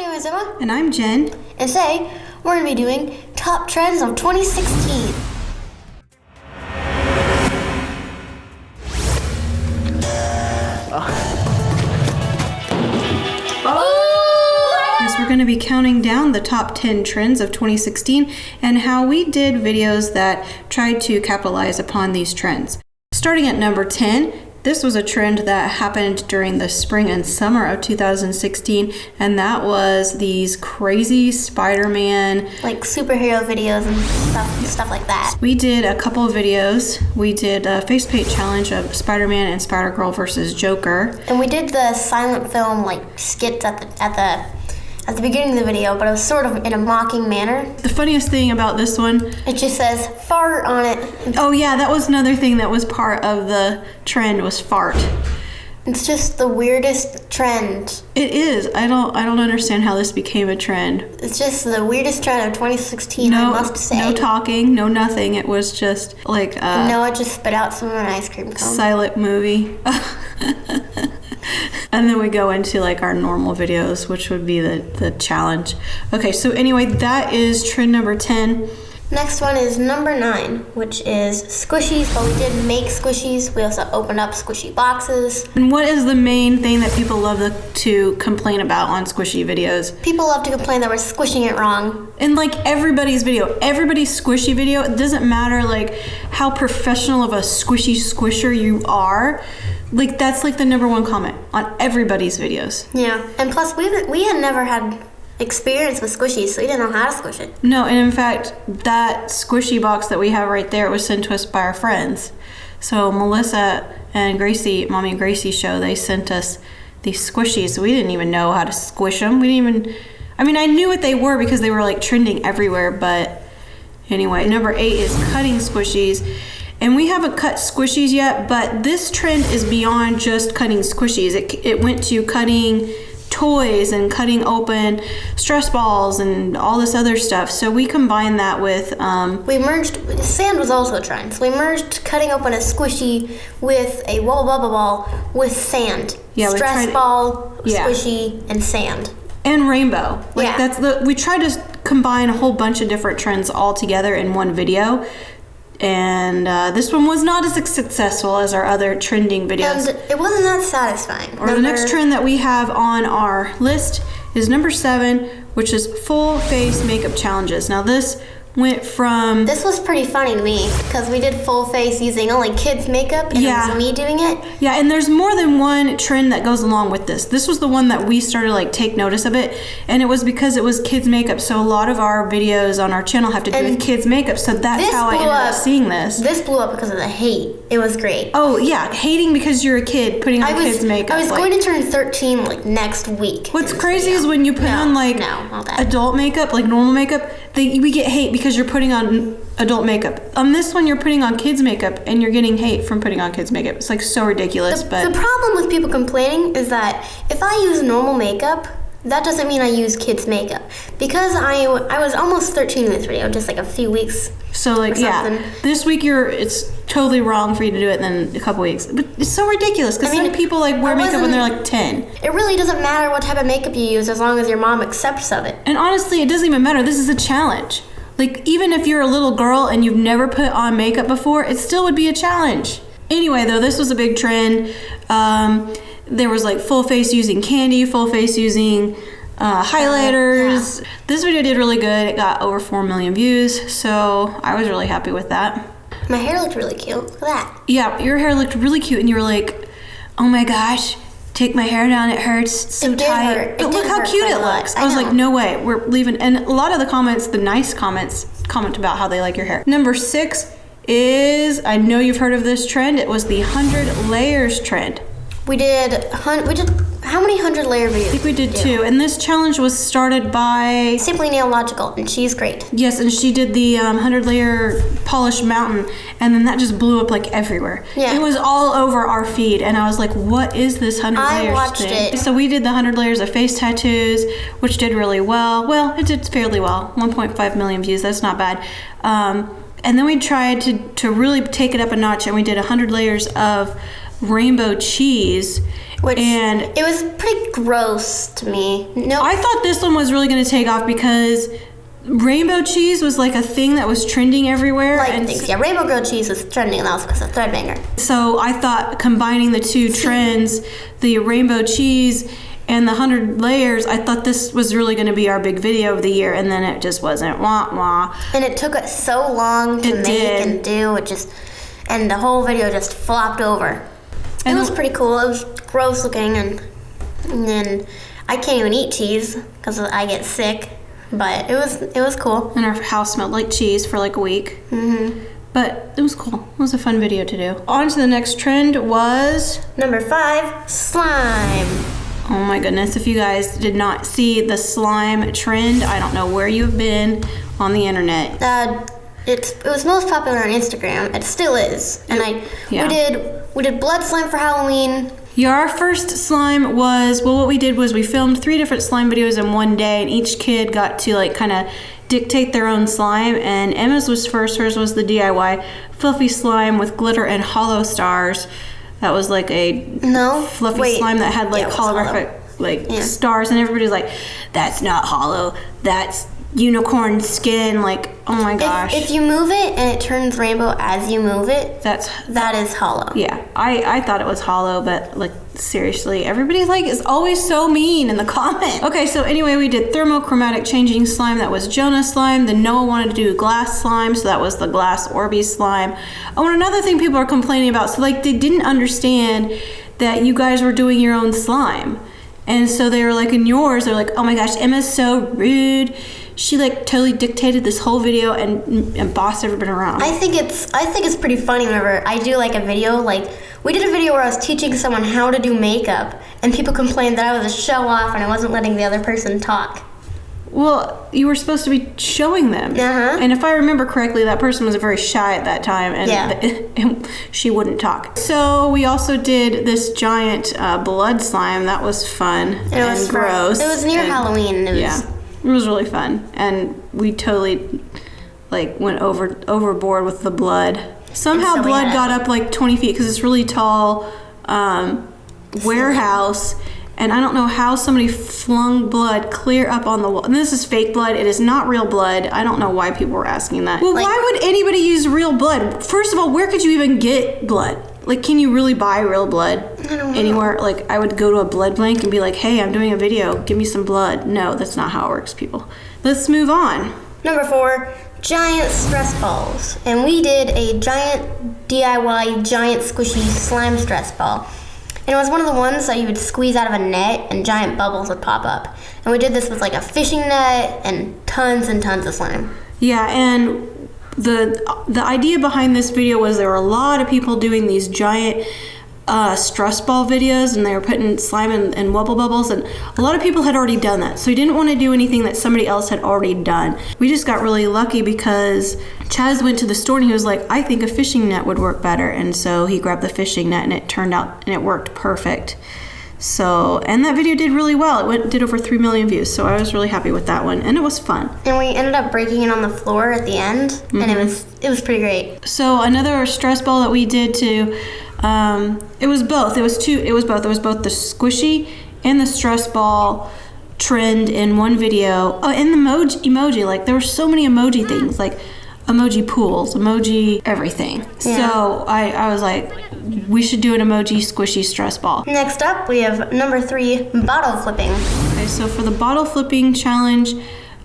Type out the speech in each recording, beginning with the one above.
name is Emma. And I'm Jen. And today, we're going to be doing Top Trends of 2016. Yes, we're going to be counting down the top 10 trends of 2016 and how we did videos that tried to capitalize upon these trends. Starting at number 10, this was a trend that happened during the spring and summer of 2016, and that was these crazy Spiderman, like superhero videos and stuff like that. We did a couple of videos. We did a face paint challenge of Spider-Man and Spider-Girl versus Joker. And we did the silent film like skits at the beginning of the video, but it was sort of in a mocking manner. The funniest thing about this one, it just says fart on it. Oh yeah, that was another thing that was part of the trend, was fart. It's just the weirdest trend. It is. I don't understand how this became a trend. It's just the weirdest trend of 2016, I must say. No talking, no nothing. It was just like Noah just spit out some of an ice cream cone. Silent movie. And then we go into like our normal videos, which would be the challenge. Okay, so anyway, that is trend number 10. Next one is number 9, which is Squishies, but we did make Squishies. We also opened up Squishy boxes. And what is the main thing that people love to complain about on Squishy videos? People love to complain that we're squishing it wrong. And like everybody's Squishy video, it doesn't matter like how professional of a squishy squisher you are. Like that's like the number one comment on everybody's videos. Yeah, and plus we had never had experience with Squishies, so we didn't know how to squish it. No, and in fact, that Squishy box that we have right there was sent to us by our friends. So Melissa and Gracie, Mommy and Gracie show, they sent us these Squishies. So we didn't even know how to squish them. I knew what they were because they were like trending everywhere, but anyway, number 8 is cutting Squishies. And we haven't cut Squishies yet, but this trend is beyond just cutting Squishies. It went to cutting toys and cutting open stress balls and all this other stuff. So we combined that with... we merged... Sand was also a trend. So we merged cutting open a Squishy with a Wubba Bubba ball with sand. Yeah, stress ball, Squishy, and sand. And rainbow. We tried to combine a whole bunch of different trends all together in one video. And this one was not as successful as our other trending videos. And it wasn't that satisfying. The next trend that we have on our list is number 7, which is full face makeup challenges. Now this went from... This was pretty funny to me because we did full face using only kids makeup and it was me doing it. Yeah, and there's more than one trend that goes along with this. This was the one that we started like take notice of it, and it was because it was kids makeup. So a lot of our videos on our channel have to do with kids makeup. So that's how I ended up seeing this. This blew up because of the hate. It was great. Oh yeah, hating because you're a kid putting on kids makeup. I was going to turn 13 like next week. What's crazy is when you put on like adult makeup, like normal makeup, we get hate because you're putting on adult makeup. On this one, you're putting on kids makeup and you're getting hate from putting on kids makeup. It's like so ridiculous. The problem with people complaining is that if I use normal makeup, that doesn't mean I use kids makeup. Because I was almost 13 in this video, just like a few weeks. So like this week it's totally wrong for you to do it in a couple weeks. But it's so ridiculous because some people like wear makeup when they're like 10. It really doesn't matter what type of makeup you use as long as your mom accepts of it. And honestly, it doesn't even matter. This is a challenge. Like even if you're a little girl and you've never put on makeup before, it still would be a challenge. Anyway, though, this was a big trend. There was like full face using candy, full face using highlighters. This video did really good. It got over 4 million views, so I was really happy with that. My hair looked really cute. Look at that. Yeah, your hair looked really cute, and you were like, oh my gosh, take my hair down, it hurts, it's so tight. But look how cute it looks. I was like, no way, we're leaving. And a lot of the comments, the nice comments, comment about how they like your hair. Number 6 is, I know you've heard of this trend, it was the 100 layers trend. We did how many 100 layer videos? I think we did 2, and this challenge was started by Simply Nailogical, and she's great. Yes, and she did the 100 layer polished mountain, and then that just blew up like everywhere. Yeah. It was all over our feed, and I was like, what is this 100 layers thing? I watched it. So we did the 100 layers of face tattoos, which did really well. Well, it did fairly well. 1.5 million views, that's not bad. And then we tried to really take it up a notch, and we did 100 layers of rainbow cheese, And it was pretty gross to me. No, I thought this one was really going to take off because rainbow cheese was like a thing that was trending everywhere. Rainbow grilled cheese was trending, and that was because of Threadbanger. So I thought combining the two trends, the rainbow cheese and the 100 layers, I thought this was really going to be our big video of the year, and then it just wasn't. Wah wah. And it took us so long to make and do. And the whole video just flopped over. It was pretty cool. It was gross looking, and then I can't even eat cheese because I get sick. But it was cool. And our house smelled like cheese for like a week. Mm-hmm. But it was cool. It was a fun video to do. On to the next trend was... Number 5, slime. Oh my goodness. If you guys did not see the slime trend, I don't know where you've been on the internet. It was most popular on Instagram. It still is. And we did blood slime for Halloween. Yeah, our first slime was, well, what we did was we filmed 3 different slime videos in one day, and each kid got to like kind of dictate their own slime, and Emma's was first. Hers was the DIY fluffy slime with glitter and hollow stars. That was like a fluffy slime that had like holographic stars, and everybody's like, that's not hollow, that's unicorn skin. Like, oh my gosh. If you move it and it turns rainbow as you move it, that is hollow. Yeah, I thought it was hollow, but like seriously, everybody like is always so mean in the comments. Okay, so anyway, we did thermochromatic changing slime. That was Jonah slime. Then Noah wanted to do glass slime, so that was the glass Orbeez slime. Oh, and another thing people are complaining about, so like they didn't understand that you guys were doing your own slime. And so they were like, in yours, they're like, oh my gosh, Emma's so rude. She like totally dictated this whole video and bossed everybody around. I think it's pretty funny whenever I do like a video. Like, we did a video where I was teaching someone how to do makeup, and people complained that I was a show off and I wasn't letting the other person talk. Well, you were supposed to be showing them. And if I remember correctly, that person was very shy at that time, and she wouldn't talk. So we also did this giant blood slime. That was fun and gross. It was near Halloween. It was really fun, and we totally like went overboard with the blood. Somehow blood got up like 20 feet because it's really tall warehouse. And I don't know how somebody flung blood clear up on the wall. And this is fake blood. It is not real blood. I don't know why people were asking that. Well, why would anybody use real blood? First of all, where could you even get blood? Like, can you really buy real blood anywhere? Like, I would go to a blood bank and be like, hey, I'm doing a video. Give me some blood. No, that's not how it works, people. Let's move on. Number 4, giant stress balls. And we did a giant DIY giant squishy slime stress ball. And it was one of the ones that you would squeeze out of a net and giant bubbles would pop up. And we did this with like a fishing net and tons of slime. Yeah, and the idea behind this video was there were a lot of people doing these giant stress ball videos, and they were putting slime and wubble bubbles, and a lot of people had already done that. So we didn't want to do anything that somebody else had already done. We just got really lucky because Chaz went to the store and he was like, I think a fishing net would work better. And so he grabbed the fishing net, and it turned out and it worked perfect. So, and that video did really well. It did over 3 million views, so I was really happy with that one, and it was fun. And we ended up breaking it on the floor at the end, and it was pretty great. So another stress ball that we did too, it was both. It was both the squishy and the stress ball trend in one video. Oh, and the emoji, like there were so many emoji things, like emoji pools, emoji everything. Yeah. So I was like, we should do an emoji squishy stress ball. Next up, we have number 3, bottle flipping. Okay, so for the bottle flipping challenge,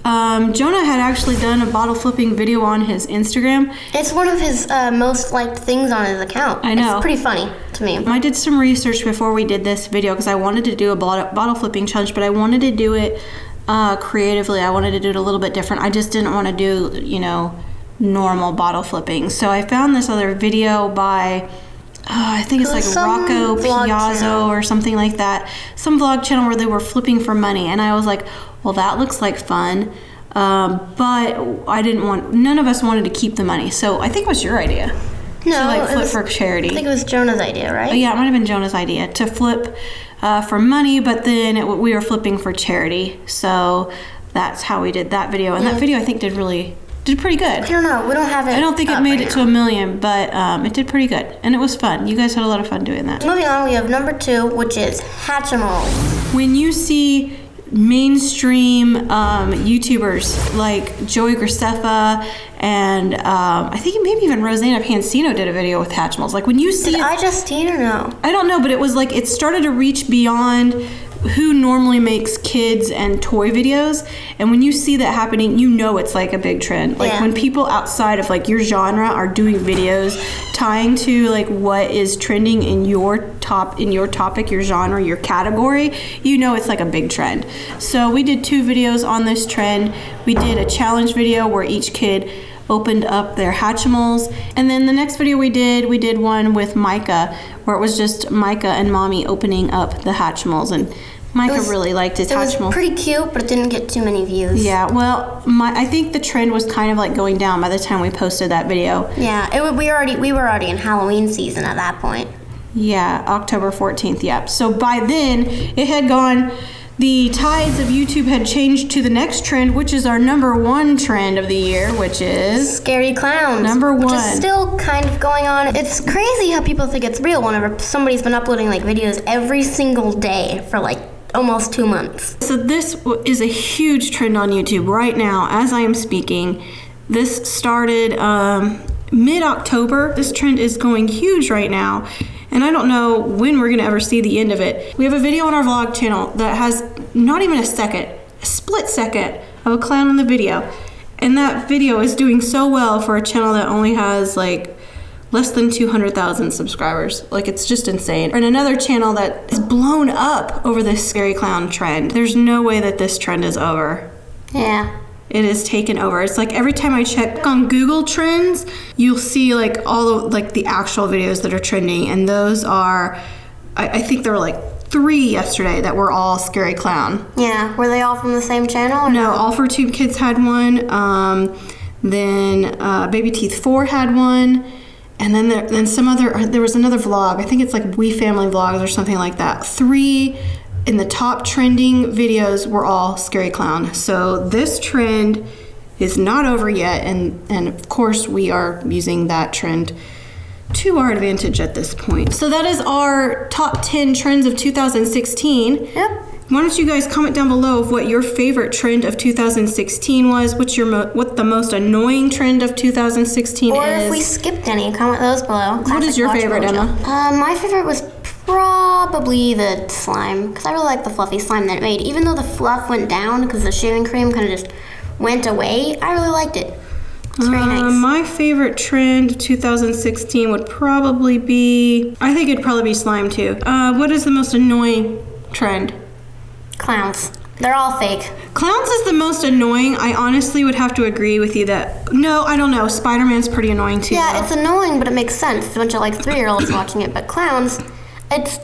Jonah had actually done a bottle flipping video on his Instagram. It's one of his most liked things on his account. I know. It's pretty funny to me. I did some research before we did this video because I wanted to do a bottle flipping challenge, but I wanted to do it creatively. I wanted to do it a little bit different. I just didn't want to do, normal bottle flipping. So I found this other video by... I think it's like Rocco Piazzo or something like that. Some vlog channel where they were flipping for money. And I was like, well, that looks like fun. But none of us wanted to keep the money. So I think it was your idea. No, to flip for charity. I think it was Jonah's idea, right? Oh, yeah, it might have been Jonah's idea to flip for money, but then we were flipping for charity. So that's how we did that video. And that video I think did really did pretty good. I don't know. We don't have it. I don't think it made it to 1 million, but it did pretty good. And it was fun. You guys had a lot of fun doing that. Moving on, we have number 2, which is Hatchimals. When you see mainstream YouTubers like Joey Graceffa and I think maybe even Rosanna Pansino did a video with Hatchimals. Like when you see Did I Justine or no? I don't know, but it was like it started to reach beyond who normally makes kids and toy videos, and when you see that happening, you know it's like a big trend. Like when people outside of like your genre are doing videos tying to like what is trending in your topic, your genre, your category, you know it's like a big trend. So we did 2 videos on this trend. We did a challenge video where each kid opened up their Hatchimals, and then the next video we did one with Micah, where it was just Micah and Mommy opening up the Hatchimals, and Micah really liked his Hatchimal. It was pretty cute, but it didn't get too many views. Yeah, well, I think the trend was kind of like going down by the time we posted that video. Yeah, we were already in Halloween season at that point. Yeah, October 14th, yeah. So by then, it had gone, the tides of YouTube had changed to the next trend, which is our number 1 trend of the year, which is scary clowns. Number 1. Which is still kind of going on. It's crazy how people think it's real whenever somebody's been uploading like videos every single day for like almost 2 months. So this is a huge trend on YouTube right now as I am speaking. This started mid-October. This trend is going huge right now, and I don't know when we're gonna ever see the end of it. We have a video on our vlog channel that has not even a split second of a clown in the video, and that video is doing so well for a channel that only has like less than 200,000 subscribers. Like, it's just insane. And another channel that is blown up over this scary clown trend. There's no way that this trend is over. Yeah. It is taken over. It's like every time I check on Google Trends, you'll see like all of like the actual videos that are trending, and those are, I think there were like 3 yesterday that were all scary clown. Yeah. Were they all from the same channel? No, All for Tube Kids had one. Then Baby Teeth 4 had one. And then there was another vlog. I think it's like We Family Vlogs or something like that. 3 in the top trending videos were all scary clown. So this trend is not over yet, and of course we are using that trend to our advantage at this point. So that is our top 10 trends of 2016. Yep. Why don't you guys comment down below of what your favorite trend of 2016 was, what the most annoying trend of 2016 is. Or if we skipped any, comment those below. What is your favorite, Emma? My favorite was probably the slime, because I really like the fluffy slime that it made. Even though the fluff went down because the shaving cream kind of just went away, I really liked it. It's very nice. My favorite trend of 2016 would probably be, I think it'd probably be slime too. What is the most annoying trend? Clowns. They're all fake. Clowns is the most annoying. I honestly would have to agree with you that, no, I don't know. Spiderman's pretty annoying too. Yeah, though. It's annoying, but it makes sense. It's a bunch of like 3-year-olds watching it. But clowns, it's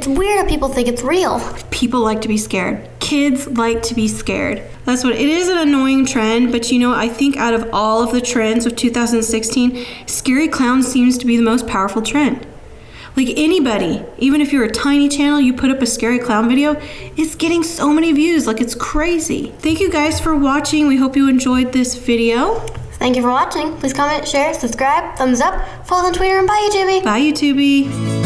weird how people think it's real. People like to be scared. Kids like to be scared. That's what it is, an annoying trend, but you know, I think out of all of the trends of 2016, scary clown seems to be the most powerful trend. Like anybody, even if you're a tiny channel, you put up a scary clown video, it's getting so many views. Like, it's crazy. Thank you guys for watching. We hope you enjoyed this video. Thank you for watching. Please comment, share, subscribe, thumbs up, follow us on Twitter, and bye, YouTubie. Bye, YouTubie.